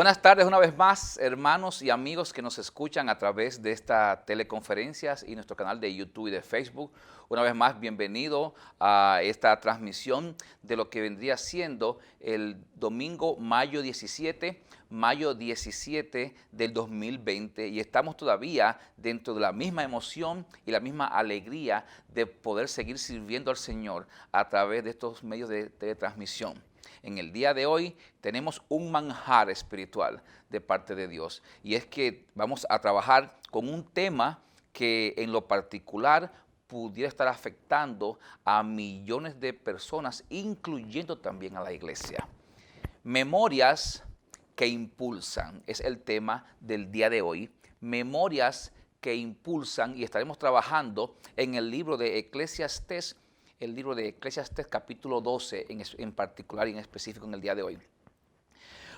Buenas tardes una vez más, hermanos y amigos que nos escuchan a través de estas teleconferencias y nuestro canal de YouTube y de Facebook. Una vez más, bienvenido a esta transmisión de lo que vendría siendo el domingo mayo 17 del 2020. Y estamos todavía dentro de la misma emoción y la misma alegría de poder seguir sirviendo al Señor a través de estos medios de teletransmisión. En el día de hoy tenemos un manjar espiritual de parte de Dios, y es que vamos a trabajar con un tema que en lo particular pudiera estar afectando a millones de personas, incluyendo también a la iglesia. Memorias que impulsan es el tema del día de hoy. Memorias que impulsan, y estaremos trabajando en el libro de Eclesiastés, capítulo 12 en particular y en específico en el día de hoy.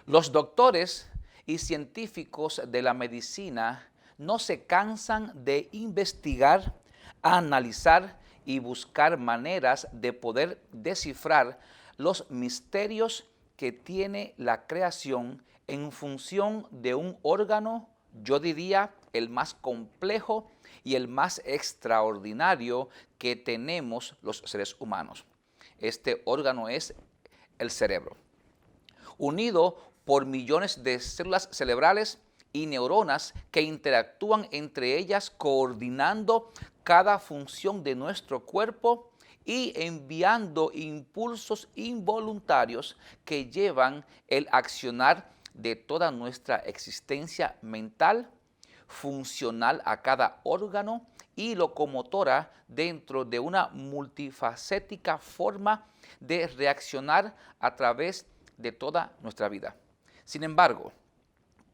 Los doctores y científicos de la medicina no se cansan de investigar, analizar y buscar maneras de poder descifrar los misterios que tiene la creación en función de un órgano, yo diría, el más complejo y el más extraordinario que tenemos los seres humanos. Este órgano es el cerebro, unido por millones de células cerebrales y neuronas que interactúan entre ellas, coordinando cada función de nuestro cuerpo y enviando impulsos involuntarios que llevan el accionar de toda nuestra existencia mental, funcional a cada órgano y locomotora dentro de una multifacética forma de reaccionar a través de toda nuestra vida. Sin embargo,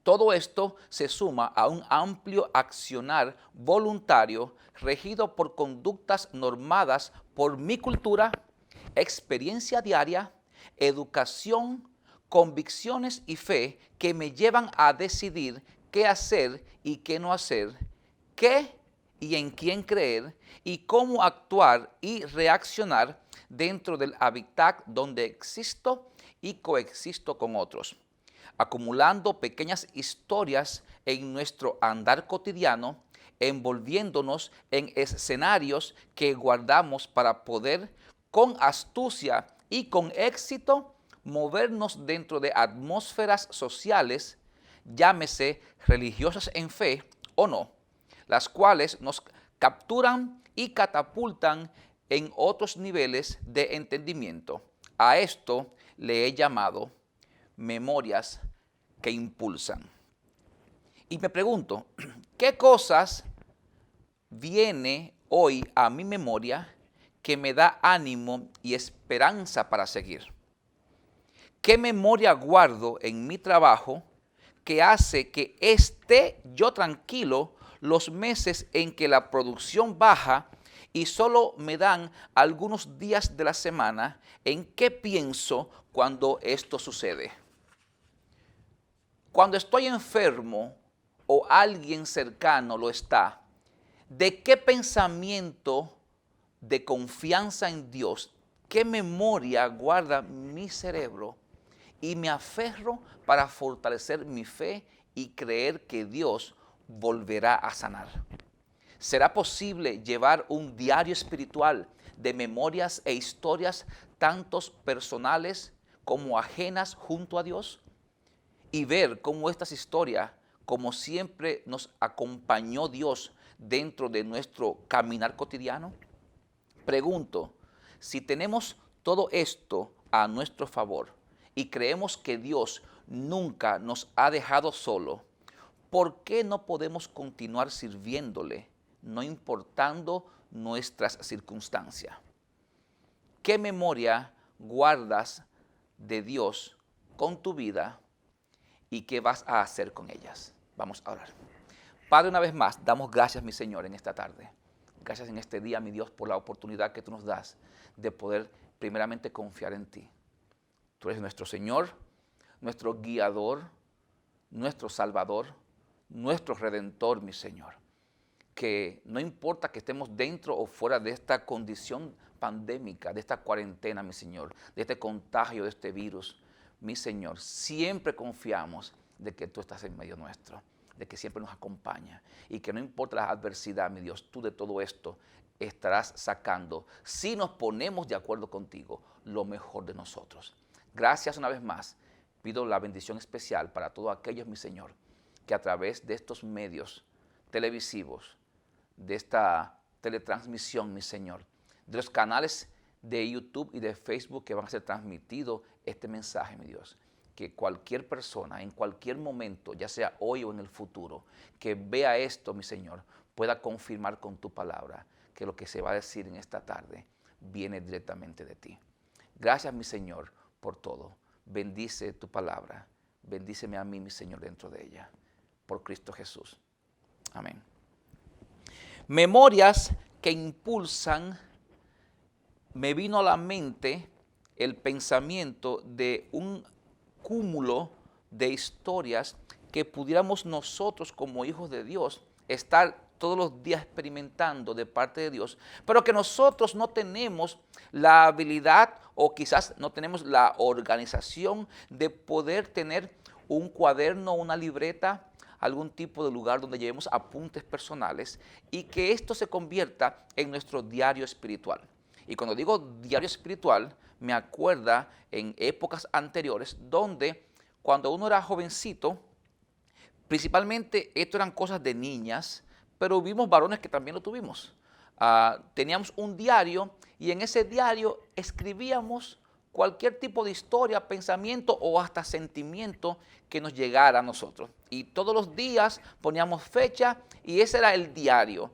todo esto se suma a un amplio accionar voluntario regido por conductas normadas por mi cultura, experiencia diaria, educación, convicciones y fe que me llevan a decidir qué hacer y qué no hacer, qué y en quién creer y cómo actuar y reaccionar dentro del hábitat donde existo y coexisto con otros, acumulando pequeñas historias en nuestro andar cotidiano, envolviéndonos en escenarios que guardamos para poder, con astucia y con éxito, movernos dentro de atmósferas sociales, llámese religiosas en fe o no, las cuales nos capturan y catapultan en otros niveles de entendimiento. A esto le he llamado memorias que impulsan. Y me pregunto, ¿qué cosas viene hoy a mi memoria que me da ánimo y esperanza para seguir? ¿Qué memoria guardo en mi trabajo que hace que esté yo tranquilo los meses en que la producción baja y solo me dan algunos días de la semana? ¿En qué pienso cuando esto sucede? Cuando estoy enfermo o alguien cercano lo está, ¿de qué pensamiento de confianza en Dios, qué memoria guarda mi cerebro y me aferro para fortalecer mi fe y creer que Dios volverá a sanar? ¿Será posible llevar un diario espiritual de memorias e historias, tantos personales como ajenas, junto a Dios? Y ver cómo estas historias, como siempre nos acompañó Dios dentro de nuestro caminar cotidiano. Pregunto, si tenemos todo esto a nuestro favor y creemos que Dios nunca nos ha dejado solo, ¿por qué no podemos continuar sirviéndole, no importando nuestras circunstancias? ¿Qué memoria guardas de Dios con tu vida y qué vas a hacer con ellas? Vamos a orar. Padre, una vez más, damos gracias, mi Señor, en esta tarde. Gracias en este día, mi Dios, por la oportunidad que tú nos das de poder primeramente confiar en ti. Tú eres nuestro Señor, nuestro guiador, nuestro Salvador, nuestro Redentor, mi Señor. Que no importa que estemos dentro o fuera de esta condición pandémica, de esta cuarentena, mi Señor, de este contagio de este virus, mi Señor, siempre confiamos de que tú estás en medio nuestro, de que siempre nos acompaña y que no importa la adversidad, mi Dios, tú de todo esto estarás sacando, si nos ponemos de acuerdo contigo, lo mejor de nosotros. Gracias una vez más. Pido la bendición especial para todos aquellos, mi Señor, que a través de estos medios televisivos, de esta teletransmisión, mi Señor, de los canales de YouTube y de Facebook que van a ser transmitidos este mensaje, mi Dios, que cualquier persona en cualquier momento, ya sea hoy o en el futuro, que vea esto, mi Señor, pueda confirmar con tu palabra que lo que se va a decir en esta tarde viene directamente de ti. Gracias, mi Señor, por todo. Bendice tu palabra. Bendíceme a mí, mi Señor, dentro de ella. Por Cristo Jesús. Amén. Memorias que impulsan. Me vino a la mente el pensamiento de un cúmulo de historias que pudiéramos nosotros como hijos de Dios estar todos los días experimentando de parte de Dios, pero que nosotros no tenemos la habilidad o quizás no tenemos la organización de poder tener un cuaderno, una libreta, algún tipo de lugar donde llevemos apuntes personales y que esto se convierta en nuestro diario espiritual. Y cuando digo diario espiritual, me acuerda en épocas anteriores donde cuando uno era jovencito, principalmente esto eran cosas de niñas, pero vimos varones que también lo tuvimos. Teníamos un diario y en ese diario escribíamos cualquier tipo de historia, pensamiento o hasta sentimiento que nos llegara a nosotros. Y todos los días poníamos fecha y ese era el diario.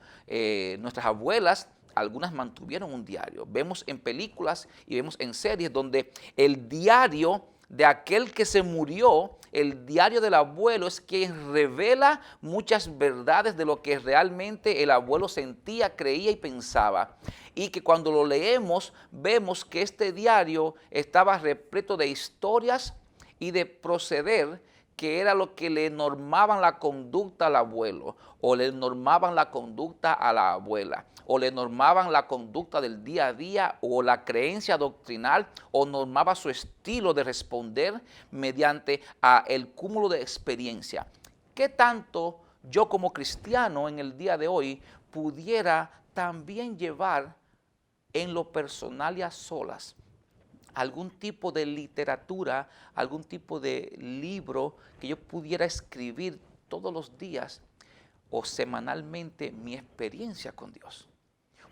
Nuestras abuelas, algunas mantuvieron un diario. Vemos en películas y vemos en series donde el diario de aquel que se murió, el diario del abuelo es quien revela muchas verdades de lo que realmente el abuelo sentía, creía y pensaba. Y que cuando lo leemos vemos que este diario estaba repleto de historias y de proceder que era lo que le normaban la conducta al abuelo, o le normaban la conducta a la abuela, o le normaban la conducta del día a día, o la creencia doctrinal, o normaba su estilo de responder mediante el cúmulo de experiencia. ¿Qué tanto yo como cristiano en el día de hoy pudiera también llevar en lo personal y a solas algún tipo de literatura, algún tipo de libro que yo pudiera escribir todos los días o semanalmente mi experiencia con Dios?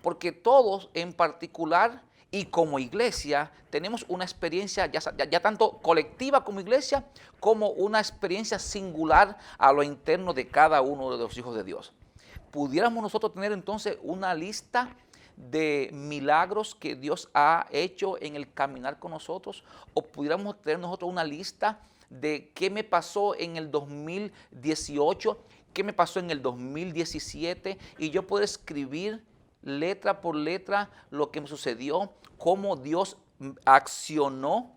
Porque todos en particular y como iglesia tenemos una experiencia ya tanto colectiva como iglesia, como una experiencia singular a lo interno de cada uno de los hijos de Dios. ¿Pudiéramos nosotros tener entonces una lista de milagros que Dios ha hecho en el caminar con nosotros? ¿O pudiéramos tener nosotros una lista de qué me pasó en el 2018, qué me pasó en el 2017 y yo puedo escribir letra por letra lo que me sucedió, cómo Dios accionó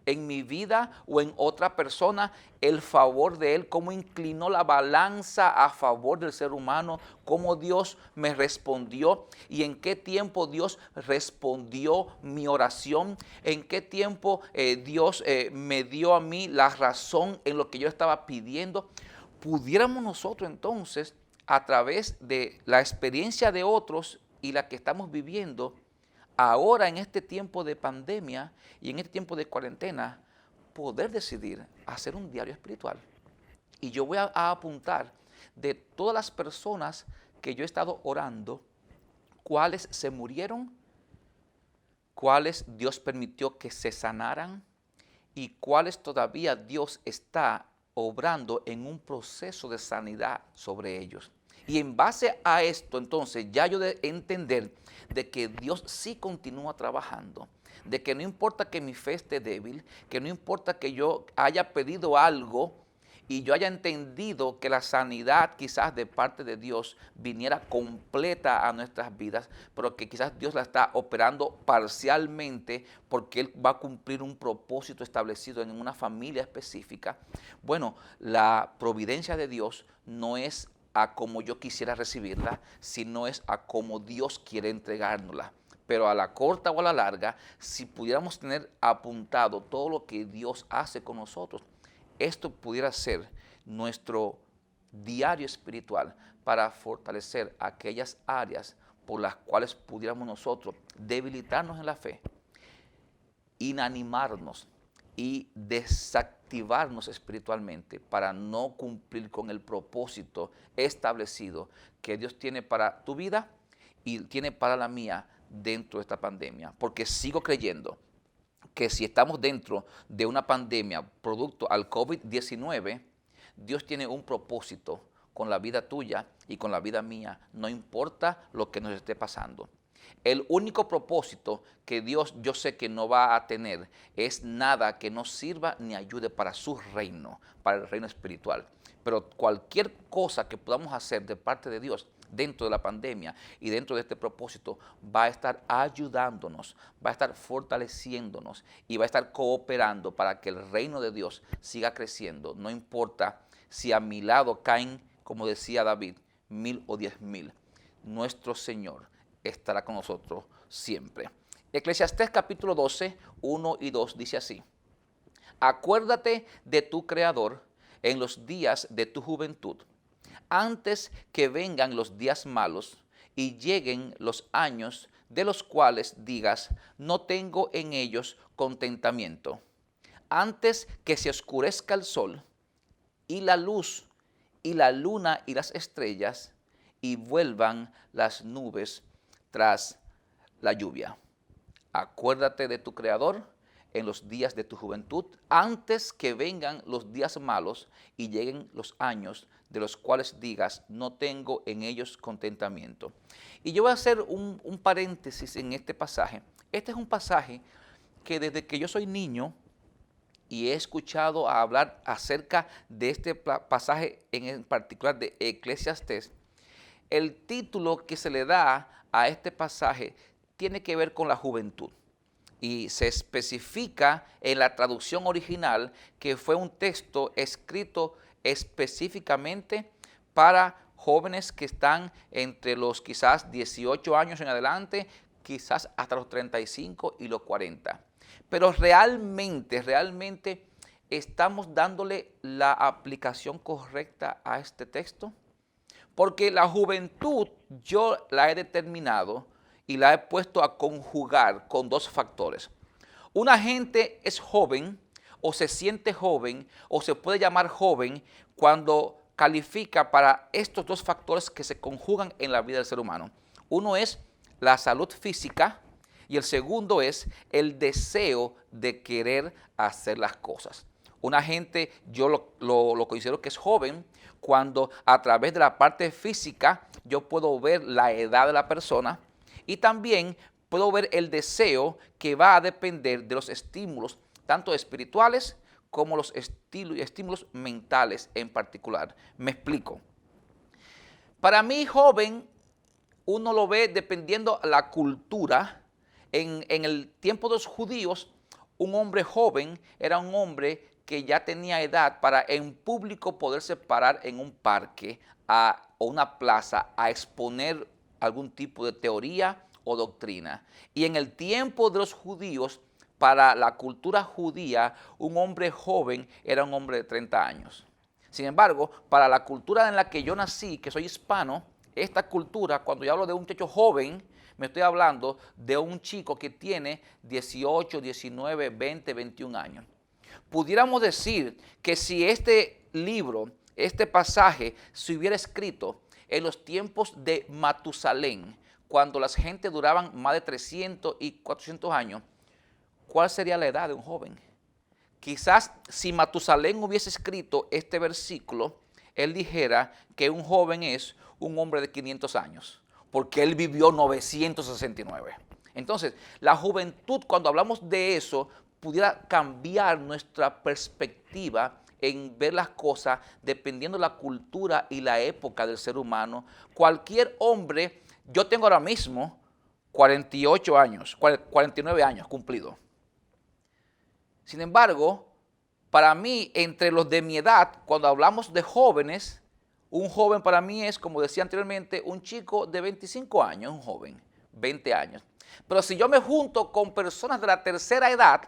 en mi vida o en otra persona, el favor de Él, cómo inclinó la balanza a favor del ser humano, cómo Dios me respondió y en qué tiempo Dios respondió mi oración, en qué tiempo Dios me dio a mí la razón en lo que yo estaba pidiendo? Pudiéramos nosotros entonces, a través de la experiencia de otros y la que estamos viviendo, ahora en este tiempo de pandemia y en este tiempo de cuarentena, poder decidir hacer un diario espiritual. Y yo voy a apuntar de todas las personas que yo he estado orando, cuáles se murieron, cuáles Dios permitió que se sanaran y cuáles todavía Dios está obrando en un proceso de sanidad sobre ellos. Y en base a esto, entonces, ya yo de entender de que Dios sí continúa trabajando, de que no importa que mi fe esté débil, que no importa que yo haya pedido algo y yo haya entendido que la sanidad quizás de parte de Dios viniera completa a nuestras vidas, pero que quizás Dios la está operando parcialmente porque Él va a cumplir un propósito establecido en una familia específica. Bueno, la providencia de Dios no es a como yo quisiera recibirla, sino es a como Dios quiere entregárnosla. Pero a la corta o a la larga, si pudiéramos tener apuntado todo lo que Dios hace con nosotros, esto pudiera ser nuestro diario espiritual para fortalecer aquellas áreas por las cuales pudiéramos nosotros debilitarnos en la fe, inanimarnos y desactivarnos espiritualmente para no cumplir con el propósito establecido que Dios tiene para tu vida y tiene para la mía dentro de esta pandemia. Porque sigo creyendo que si estamos dentro de una pandemia producto al COVID-19, Dios tiene un propósito con la vida tuya y con la vida mía, no importa lo que nos esté pasando. El único propósito que Dios yo sé que no va a tener es nada que nos sirva ni ayude para su reino, para el reino espiritual. Pero cualquier cosa que podamos hacer de parte de Dios dentro de la pandemia y dentro de este propósito va a estar ayudándonos, va a estar fortaleciéndonos y va a estar cooperando para que el reino de Dios siga creciendo. No importa si a mi lado caen, como decía David, 1000 o 10,000. Nuestro Señor estará con nosotros siempre. Eclesiastés capítulo 12, 1 y 2 dice así: acuérdate de tu Creador en los días de tu juventud, antes que vengan los días malos y lleguen los años de los cuales digas, no tengo en ellos contentamiento. Antes que se oscurezca el sol y la luz y la luna y las estrellas y vuelvan las nubes tras la lluvia. Acuérdate de tu Creador en los días de tu juventud, antes que vengan los días malos y lleguen los años de los cuales digas, no tengo en ellos contentamiento. Y yo voy a hacer un paréntesis en este pasaje. Este es un pasaje que desde que yo soy niño y he escuchado hablar acerca de este pasaje en particular de Eclesiastés, el título que se le da a este pasaje tiene que ver con la juventud. Y se especifica en la traducción original que fue un texto escrito específicamente para jóvenes que están entre los quizás 18 años en adelante, quizás hasta los 35 y los 40. Pero realmente estamos dándole la aplicación correcta a este texto. Porque la juventud yo la he determinado y la he puesto a conjugar con dos factores. Una gente es joven o se siente joven o se puede llamar joven cuando califica para estos dos factores que se conjugan en la vida del ser humano. Uno es la salud física y el segundo es el deseo de querer hacer las cosas. Una gente, yo lo considero que es joven cuando a través de la parte física yo puedo ver la edad de la persona y también puedo ver el deseo que va a depender de los estímulos, tanto espirituales como los estímulos mentales en particular. Me explico. Para mí, joven, uno lo ve dependiendo de la cultura. En el tiempo de los judíos, un hombre joven era un hombre que ya tenía edad para en público poderse parar en un parque o una plaza a exponer algún tipo de teoría o doctrina. Y en el tiempo de los judíos, para la cultura judía, un hombre joven era un hombre de 30 años. Sin embargo, para la cultura en la que yo nací, que soy hispano, esta cultura, cuando yo hablo de un muchacho joven, me estoy hablando de un chico que tiene 18, 19, 20, 21 años. Pudiéramos decir que si este libro, este pasaje, se hubiera escrito en los tiempos de Matusalén, cuando las gentes duraban más de 300 y 400 años, ¿cuál sería la edad de un joven? Quizás si Matusalén hubiese escrito este versículo, él dijera que un joven es un hombre de 500 años, porque él vivió 969. Entonces, la juventud, cuando hablamos de eso, pudiera cambiar nuestra perspectiva en ver las cosas dependiendo de la cultura y la época del ser humano. Cualquier hombre, yo tengo ahora mismo 48 años, 49 años cumplido. Sin embargo, para mí, entre los de mi edad, cuando hablamos de jóvenes, un joven para mí es, como decía anteriormente, un chico de 25 años, un joven, 20 años. Pero si yo me junto con personas de la tercera edad,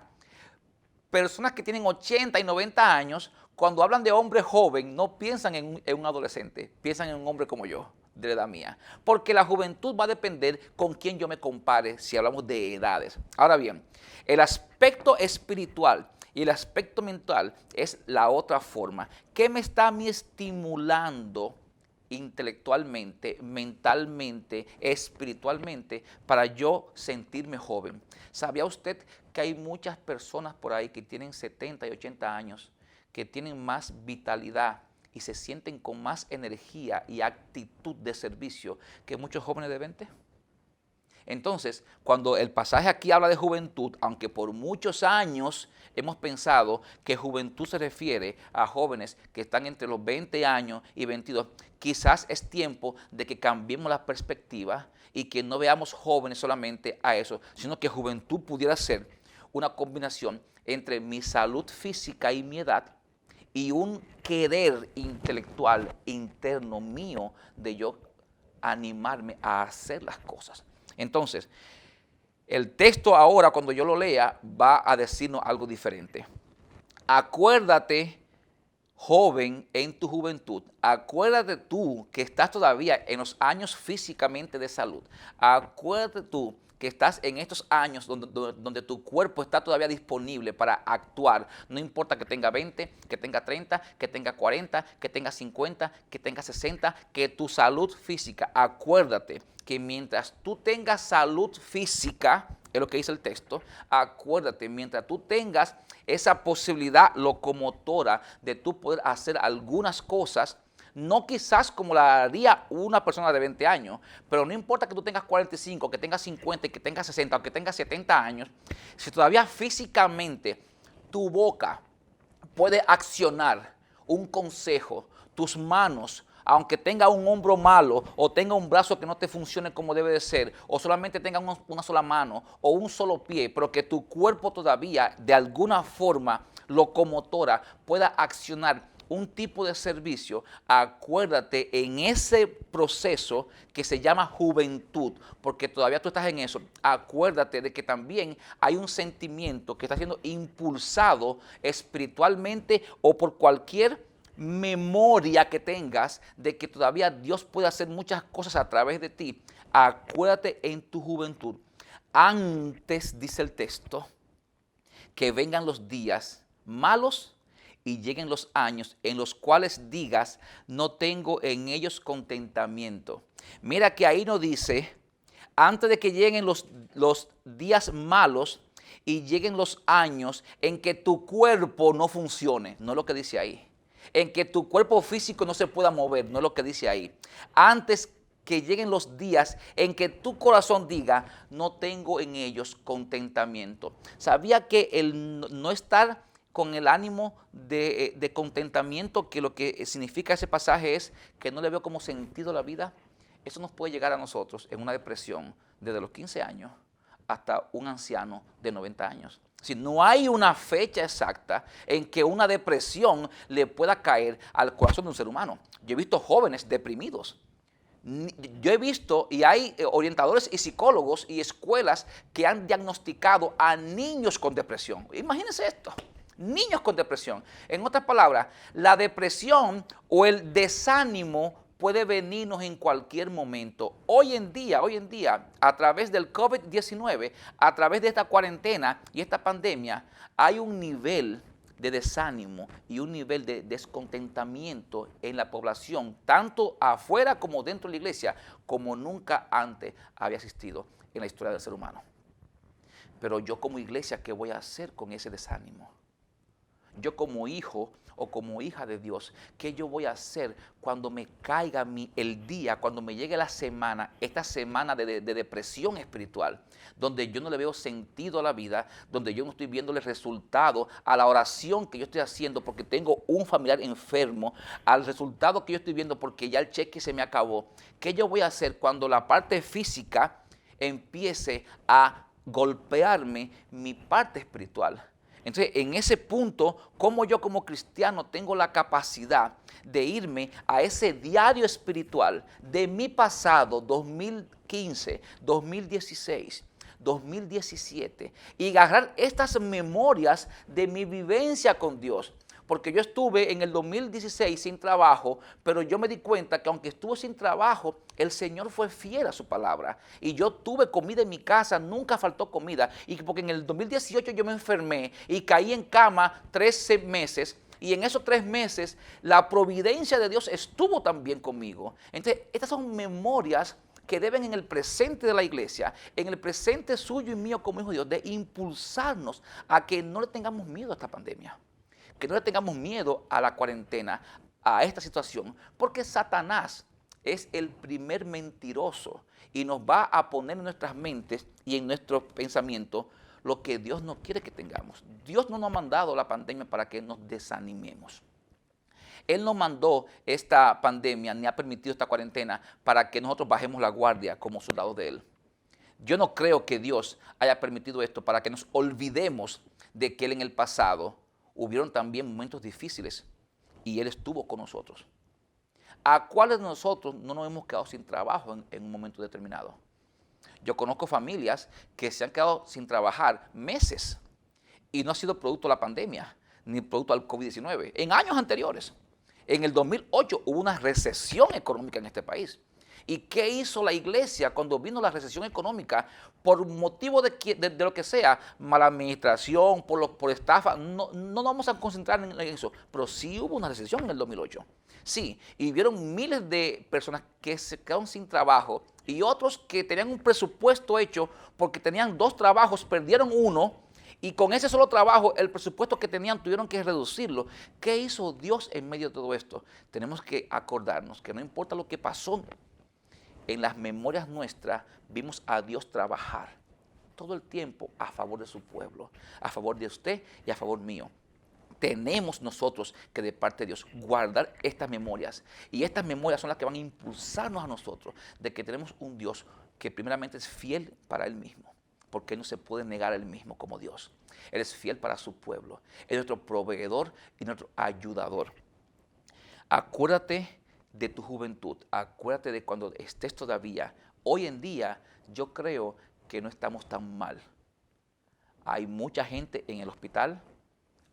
personas que tienen 80 y 90 años, cuando hablan de hombre joven, no piensan en un adolescente, piensan en un hombre como yo, de la edad mía. Porque la juventud va a depender con quién yo me compare si hablamos de edades. Ahora bien, el aspecto espiritual y el aspecto mental es la otra forma. ¿Qué me está a mí estimulando intelectualmente, mentalmente, espiritualmente, para yo sentirme joven? ¿Sabía usted que hay muchas personas por ahí que tienen 70 y 80 años, que tienen más vitalidad y se sienten con más energía y actitud de servicio que muchos jóvenes de 20? Entonces, cuando el pasaje aquí habla de juventud, aunque por muchos años hemos pensado que juventud se refiere a jóvenes que están entre los 20 años y 22, quizás es tiempo de que cambiemos la perspectiva y que no veamos jóvenes solamente a eso, sino que juventud pudiera ser una combinación entre mi salud física y mi edad y un querer intelectual interno mío de yo animarme a hacer las cosas. Entonces, el texto ahora, cuando yo lo lea, va a decirnos algo diferente. Acuérdate, joven, en tu juventud. Acuérdate tú que estás todavía en los años físicamente de salud. Acuérdate tú que estás en estos años donde tu cuerpo está todavía disponible para actuar. No importa que tenga 20, que tenga 30, que tenga 40, que tenga 50, que tenga 60, que tu salud física, acuérdate que mientras tú tengas salud física, es lo que dice el texto, acuérdate, mientras tú tengas esa posibilidad locomotora de tú poder hacer algunas cosas, no quizás como la haría una persona de 20 años, pero no importa que tú tengas 45, que tengas 50, que tengas 60 o que tengas 70 años, si todavía físicamente tu boca puede accionar un consejo, tus manos, aunque tenga un hombro malo o tenga un brazo que no te funcione como debe de ser, o solamente tenga una sola mano o un solo pie, pero que tu cuerpo todavía de alguna forma locomotora pueda accionar un tipo de servicio, acuérdate en ese proceso que se llama juventud, porque todavía tú estás en eso, acuérdate de que también hay un sentimiento que está siendo impulsado espiritualmente o por cualquier memoria que tengas de que todavía Dios puede hacer muchas cosas a través de ti. Acuérdate en tu juventud. Antes, dice el texto, que vengan los días malos y lleguen los años en los cuales digas, no tengo en ellos contentamiento. Mira que ahí no dice, antes de que lleguen los días malos y lleguen los años en que tu cuerpo no funcione. No es lo que dice ahí. En que tu cuerpo físico no se pueda mover. No es lo que dice ahí. Antes que lleguen los días en que tu corazón diga, no tengo en ellos contentamiento. ¿Sabía que el no estar con el ánimo de contentamiento, que lo que significa ese pasaje es que no le veo como sentido a la vida? Eso nos puede llegar a nosotros en una depresión desde los 15 años hasta un anciano de 90 años. Si no hay una fecha exacta en que una depresión le pueda caer al corazón de un ser humano. Yo he visto jóvenes deprimidos. Yo he visto, y hay orientadores y psicólogos y escuelas que han diagnosticado a niños con depresión. Imagínense esto. Niños con depresión. En otras palabras, la depresión o el desánimo puede venirnos en cualquier momento. Hoy en día, a través del COVID-19, a través de esta cuarentena y esta pandemia, hay un nivel de desánimo y un nivel de descontentamiento en la población, tanto afuera como dentro de la iglesia, como nunca antes había existido en la historia del ser humano. Pero yo como iglesia, ¿qué voy a hacer con ese desánimo? Yo como hijo o como hija de Dios, ¿qué yo voy a hacer cuando me caiga el día, cuando me llegue la semana, esta semana de depresión espiritual, donde yo no le veo sentido a la vida, donde yo no estoy viéndole resultado a la oración que yo estoy haciendo porque tengo un familiar enfermo, al resultado que yo estoy viendo porque ya el cheque se me acabó? ¿Qué yo voy a hacer cuando la parte física empiece a golpearme mi parte espiritual? Entonces, en ese punto, ¿cómo yo como cristiano tengo la capacidad de irme a ese diario espiritual de mi pasado, 2015, 2016, 2017, y agarrar estas memorias de mi vivencia con Dios? porque yo estuve en el 2016 sin trabajo, pero yo me di cuenta que aunque estuve sin trabajo, el Señor fue fiel a su palabra. Y yo tuve comida en mi casa, nunca faltó comida. Y porque en el 2018 yo me enfermé y caí en cama 13 meses. Y en esos 3 meses la providencia de Dios estuvo también conmigo. Entonces, estas son memorias que deben en el presente de la iglesia, en el presente suyo y mío como hijo de Dios, de impulsarnos a que no le tengamos miedo a esta pandemia, que no le tengamos miedo a la cuarentena, a esta situación, porque Satanás es el primer mentiroso y nos va a poner en nuestras mentes y en nuestros pensamientos lo que Dios no quiere que tengamos. Dios no nos ha mandado la pandemia para que nos desanimemos. Él no mandó esta pandemia ni ha permitido esta cuarentena para que nosotros bajemos la guardia como soldados de Él. Yo no creo que Dios haya permitido esto para que nos olvidemos de que Él en el pasado hubieron también momentos difíciles y Él estuvo con nosotros. ¿A cuáles de nosotros no nos hemos quedado sin trabajo en un momento determinado? Yo conozco familias que se han quedado sin trabajar meses y no ha sido producto de la pandemia ni producto del COVID-19. En años anteriores, en el 2008 hubo una recesión económica en este país. ¿Y qué hizo la iglesia cuando vino la recesión económica? Por motivo de lo que sea, mala administración, por estafa, no nos vamos a concentrar en eso, pero sí hubo una recesión en el 2008. Sí, y vieron miles de personas que se quedaron sin trabajo y otros que tenían un presupuesto hecho porque tenían 2 trabajos, perdieron uno y con ese solo trabajo, el presupuesto que tenían tuvieron que reducirlo. ¿Qué hizo Dios en medio de todo esto? Tenemos que acordarnos que no importa lo que pasó, en las memorias nuestras vimos a Dios trabajar todo el tiempo a favor de su pueblo, a favor de usted y a favor mío. Tenemos nosotros que de parte de Dios guardar estas memorias. Y estas memorias son las que van a impulsarnos a nosotros de que tenemos un Dios que primeramente es fiel para Él mismo, porque Él no se puede negar a Él mismo como Dios. Él es fiel para su pueblo. Es nuestro proveedor y nuestro ayudador. Acuérdate de tu juventud. Acuérdate de cuando estés todavía. Hoy en día yo creo que no estamos tan mal. Hay mucha gente en el hospital.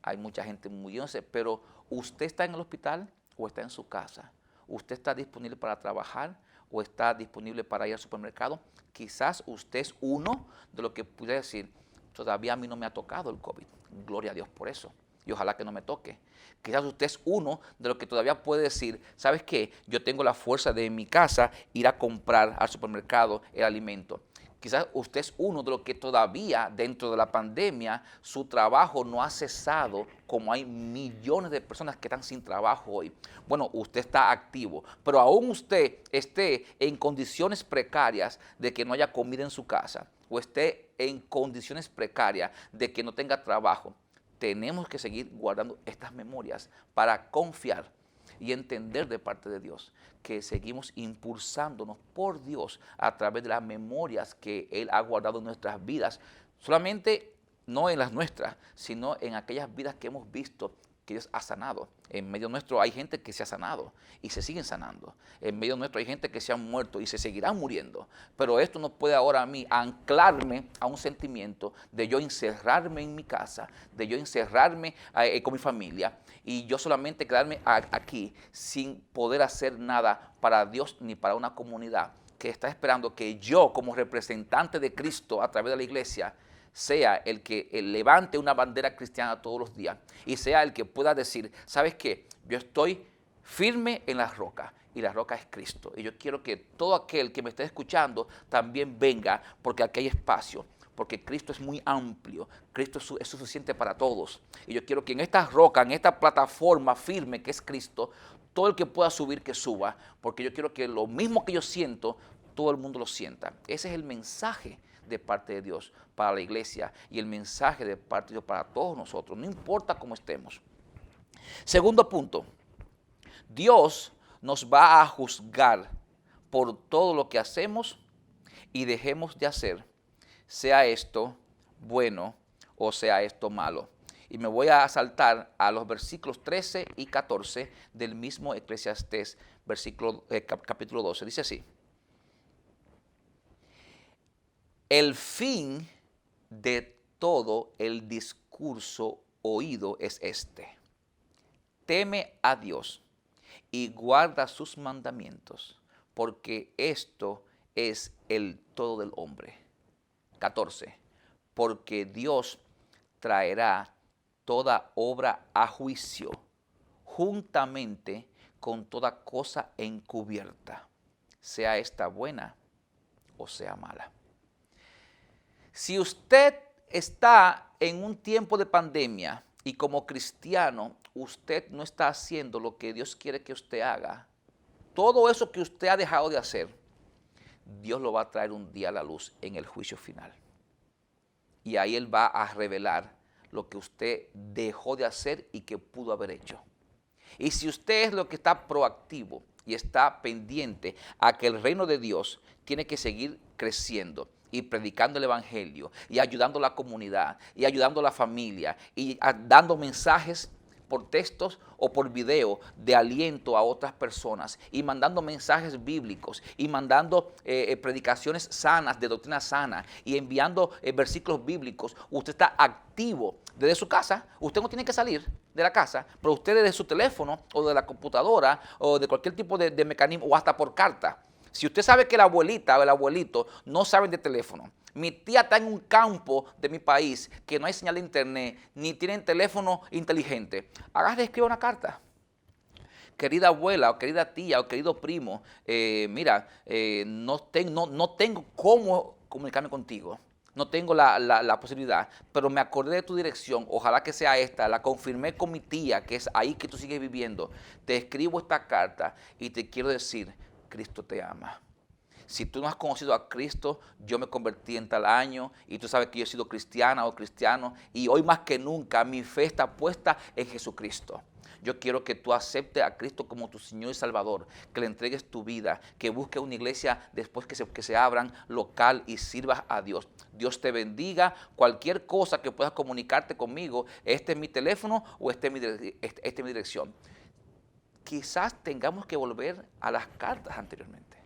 Hay mucha gente muriéndose, pero ¿usted está en el hospital o está en su casa? ¿Usted está disponible para trabajar o está disponible para ir al supermercado? Quizás usted es uno de los que pudiera decir, todavía a mí no me ha tocado el COVID. Gloria a Dios por eso. Y ojalá que no me toque. Quizás usted es uno de los que todavía puede decir, ¿sabes qué? Yo tengo la fuerza de en mi casa ir a comprar al supermercado el alimento. Quizás usted es uno de los que todavía dentro de la pandemia su trabajo no ha cesado, como hay millones de personas que están sin trabajo hoy. Bueno, usted está activo, pero aún usted esté en condiciones precarias de que no haya comida en su casa o esté en condiciones precarias de que no tenga trabajo, tenemos que seguir guardando estas memorias para confiar y entender de parte de Dios que seguimos impulsándonos por Dios a través de las memorias que Él ha guardado en nuestras vidas, solamente no en las nuestras, sino en aquellas vidas que hemos visto que Dios ha sanado. En medio nuestro hay gente que se ha sanado y se siguen sanando. En medio nuestro hay gente que se han muerto y se seguirán muriendo. Pero esto no puede ahora a mí anclarme a un sentimiento de yo encerrarme en mi casa, de yo encerrarme con mi familia y yo solamente quedarme aquí sin poder hacer nada para Dios ni para una comunidad que está esperando que yo como representante de Cristo a través de la iglesia sea el que levante una bandera cristiana todos los días y sea el que pueda decir, ¿sabes qué? Yo estoy firme en la roca y la roca es Cristo. Y yo quiero que todo aquel que me esté escuchando también venga porque aquí hay espacio, porque Cristo es muy amplio, Cristo es suficiente para todos. Y yo quiero que en esta roca, en esta plataforma firme que es Cristo, todo el que pueda subir que suba, porque yo quiero que lo mismo que yo siento, todo el mundo lo sienta. Ese es el mensaje de parte de Dios para la iglesia y el mensaje de parte de Dios para todos nosotros, no importa cómo estemos. Segundo punto, Dios nos va a juzgar por todo lo que hacemos y dejemos de hacer, sea esto bueno o sea esto malo. Y me voy a saltar a los versículos 13 y 14 del mismo Eclesiastés, capítulo 12. Dice así: el fin de todo el discurso oído es este: teme a Dios y guarda sus mandamientos, porque esto es el todo del hombre. 14. Porque Dios traerá toda obra a juicio, juntamente con toda cosa encubierta, sea esta buena o sea mala. Si usted está en un tiempo de pandemia y como cristiano usted no está haciendo lo que Dios quiere que usted haga, todo eso que usted ha dejado de hacer, Dios lo va a traer un día a la luz en el juicio final. Y ahí Él va a revelar lo que usted dejó de hacer y que pudo haber hecho. Y si usted es lo que está proactivo y está pendiente a que el reino de Dios tiene que seguir creciendo y predicando el evangelio y ayudando a la comunidad y ayudando a la familia y dando mensajes por textos o por video de aliento a otras personas y mandando mensajes bíblicos y mandando predicaciones sanas, de doctrina sana y enviando versículos bíblicos, usted está activo desde su casa. Usted no tiene que salir de la casa, pero usted desde su teléfono o de la computadora o de cualquier tipo de mecanismo o hasta por carta. Si usted sabe que la abuelita o el abuelito no saben de teléfono, mi tía está en un campo de mi país que no hay señal de internet, ni tienen teléfono inteligente, agarre y escriba una carta. Querida abuela o querida tía o querido primo, no tengo cómo comunicarme contigo. No tengo la posibilidad, pero me acordé de tu dirección, ojalá que sea esta, la confirmé con mi tía, que es ahí que tú sigues viviendo. Te escribo esta carta y te quiero decir, Cristo te ama. Si tú no has conocido a Cristo, yo me convertí en tal año y tú sabes que yo he sido cristiana o cristiano y hoy más que nunca mi fe está puesta en Jesucristo. Yo quiero que tú aceptes a Cristo como tu Señor y Salvador, que le entregues tu vida, que busques una iglesia después que se abran local y sirvas a Dios. Dios te bendiga. Cualquier cosa que puedas comunicarte conmigo, este es mi teléfono o esta es mi dirección. Quizás tengamos que volver a las cartas anteriormente,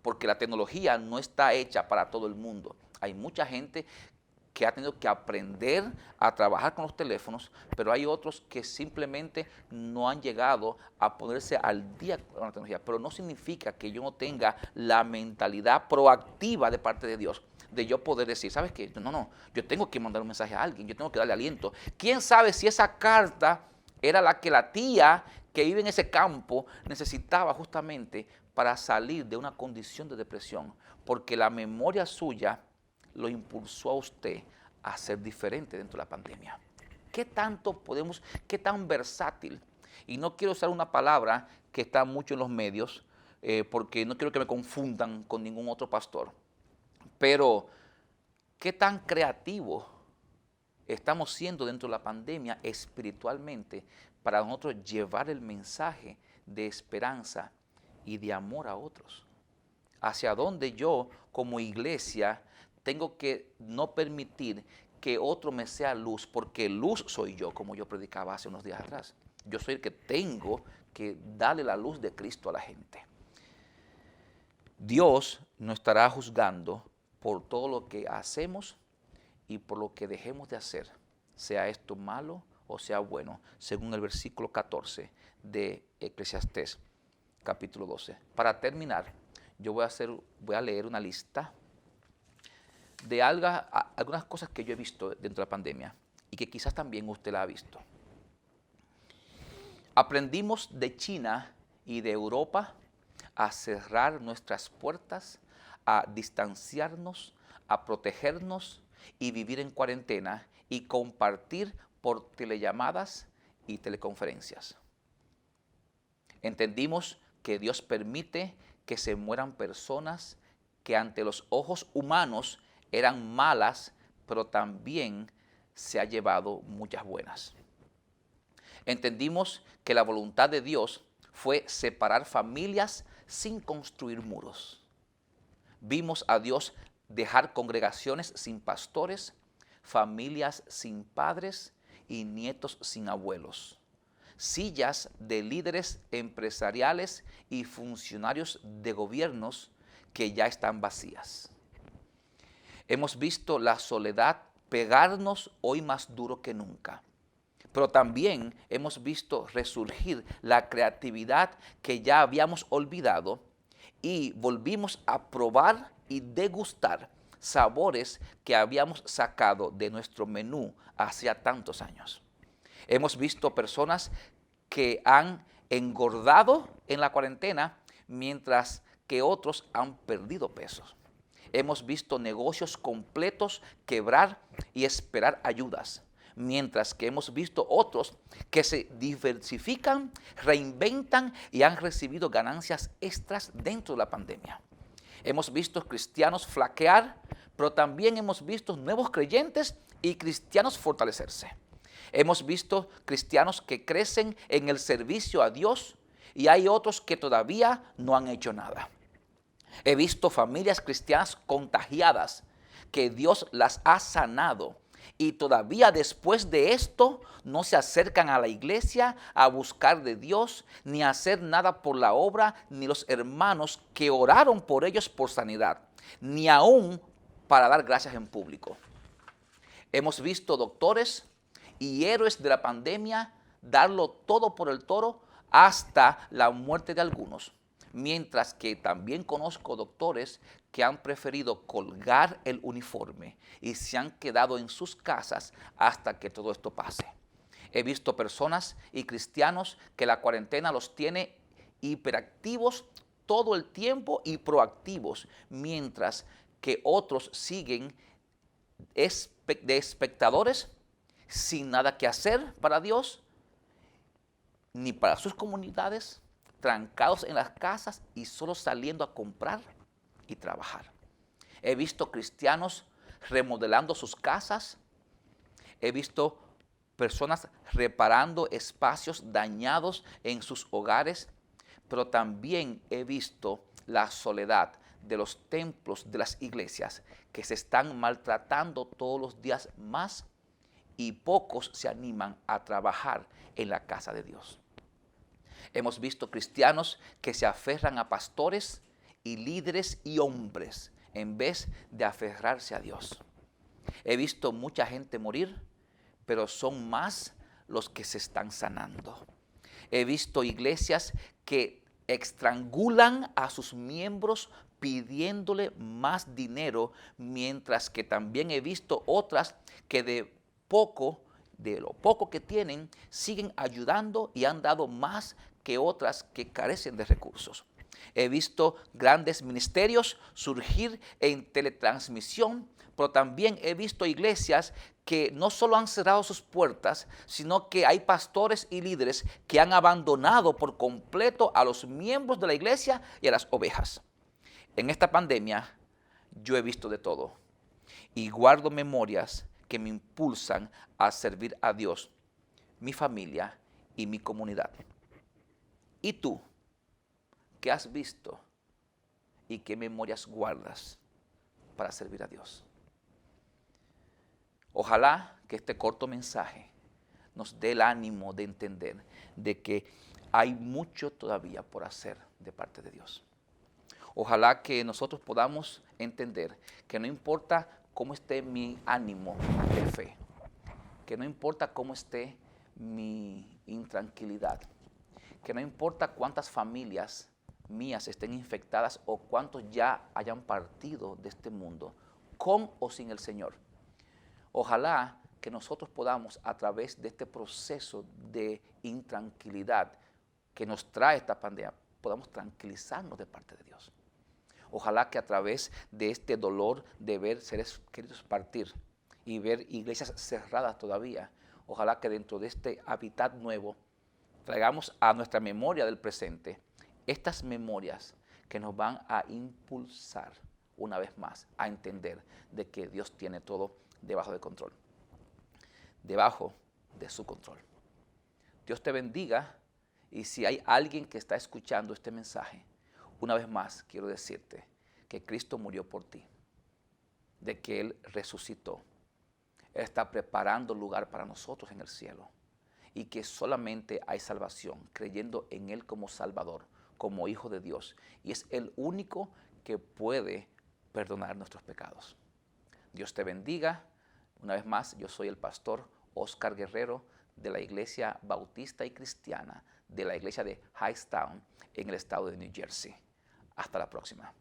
porque la tecnología no está hecha para todo el mundo. Hay mucha gente que ha tenido que aprender a trabajar con los teléfonos, pero hay otros que simplemente no han llegado a ponerse al día con la tecnología. Pero no significa que yo no tenga la mentalidad proactiva de parte de Dios, de yo poder decir, ¿sabes qué? No, yo tengo que mandar un mensaje a alguien, yo tengo que darle aliento. ¿Quién sabe si esa carta era la que la tía que vive en ese campo necesitaba justamente para salir de una condición de depresión? Porque la memoria suya lo impulsó a usted a ser diferente dentro de la pandemia. ¿Qué tanto podemos, qué tan versátil? Y no quiero usar una palabra que está mucho en los medios, porque no quiero que me confundan con ningún otro pastor. Pero, ¿qué tan creativo estamos siendo dentro de la pandemia espiritualmente para nosotros llevar el mensaje de esperanza y de amor a otros? Hacia dónde yo, como iglesia, tengo que no permitir que otro me sea luz, porque luz soy yo, como yo predicaba hace unos días atrás. Yo soy el que tengo que darle la luz de Cristo a la gente. Dios nos estará juzgando por todo lo que hacemos y por lo que dejemos de hacer, sea esto malo o sea bueno, según el versículo 14 de Eclesiastés, capítulo 12. Para terminar, yo voy a leer una lista de algunas cosas que yo he visto dentro de la pandemia y que quizás también usted la ha visto. Aprendimos de China y de Europa a cerrar nuestras puertas, a distanciarnos, a protegernos y vivir en cuarentena y compartir por telellamadas y teleconferencias. Entendimos que Dios permite que se mueran personas que ante los ojos humanos eran malas, pero también se ha llevado muchas buenas. Entendimos que la voluntad de Dios fue separar familias sin construir muros. Vimos a Dios dejar congregaciones sin pastores, familias sin padres y nietos sin abuelos, sillas de líderes empresariales y funcionarios de gobiernos que ya están vacías. Hemos visto la soledad pegarnos hoy más duro que nunca, pero también hemos visto resurgir la creatividad que ya habíamos olvidado y volvimos a probar y degustar sabores que habíamos sacado de nuestro menú hacía tantos años. Hemos visto personas que han engordado en la cuarentena mientras que otros han perdido pesos. Hemos visto negocios completos quebrar y esperar ayudas, mientras que hemos visto otros que se diversifican, reinventan y han recibido ganancias extras dentro de la pandemia. Hemos visto cristianos flaquear, pero también hemos visto nuevos creyentes y cristianos fortalecerse. Hemos visto cristianos que crecen en el servicio a Dios y hay otros que todavía no han hecho nada. He visto familias cristianas contagiadas que Dios las ha sanado y todavía después de esto no se acercan a la iglesia a buscar de Dios ni a hacer nada por la obra, ni los hermanos que oraron por ellos por sanidad, ni aún para dar gracias en público. Hemos visto doctores y héroes de la pandemia darlo todo por el toro hasta la muerte de algunos. Mientras que también conozco doctores que han preferido colgar el uniforme y se han quedado en sus casas hasta que todo esto pase. He visto personas y cristianos que la cuarentena los tiene hiperactivos todo el tiempo y proactivos, mientras que otros siguen de espectadores sin nada que hacer para Dios ni para sus comunidades, trancados en las casas y solo saliendo a comprar y trabajar. He visto cristianos remodelando sus casas. He visto personas reparando espacios dañados en sus hogares. Pero también he visto la soledad de los templos de las iglesias que se están maltratando todos los días más y pocos se animan a trabajar en la casa de Dios. Hemos visto cristianos que se aferran a pastores y líderes y hombres en vez de aferrarse a Dios. He visto mucha gente morir, pero son más los que se están sanando. He visto iglesias que estrangulan a sus miembros pidiéndole más dinero, mientras que también he visto otras que de lo poco que tienen, siguen ayudando y han dado más que otras que carecen de recursos. He visto grandes ministerios surgir en teletransmisión, pero también he visto iglesias que no solo han cerrado sus puertas, sino que hay pastores y líderes que han abandonado por completo a los miembros de la iglesia y a las ovejas. En esta pandemia yo he visto de todo y guardo memorias que me impulsan a servir a Dios, mi familia y mi comunidad. ¿Y tú? ¿Qué has visto y qué memorias guardas para servir a Dios? Ojalá que este corto mensaje nos dé el ánimo de entender de que hay mucho todavía por hacer de parte de Dios. Ojalá que nosotros podamos entender que no importa cómo esté mi ánimo de fe, que no importa cómo esté mi intranquilidad, que no importa cuántas familias mías estén infectadas o cuántos ya hayan partido de este mundo, con o sin el Señor. Ojalá que nosotros podamos, a través de este proceso de intranquilidad que nos trae esta pandemia, podamos tranquilizarnos de parte de Dios. Ojalá que a través de este dolor de ver seres queridos partir y ver iglesias cerradas todavía, ojalá que dentro de este hábitat nuevo traigamos a nuestra memoria del presente estas memorias que nos van a impulsar una vez más a entender de que Dios tiene todo debajo de control, debajo de su control. Dios te bendiga, y si hay alguien que está escuchando este mensaje, una vez más quiero decirte que Cristo murió por ti, de que Él resucitó. Él está preparando lugar para nosotros en el cielo y que solamente hay salvación creyendo en Él como Salvador, como Hijo de Dios, y es el único que puede perdonar nuestros pecados. Dios te bendiga. Una vez más, yo soy el pastor Oscar Guerrero de la Iglesia Bautista y Cristiana de la Iglesia de Hightstown en el estado de New Jersey. Hasta la próxima.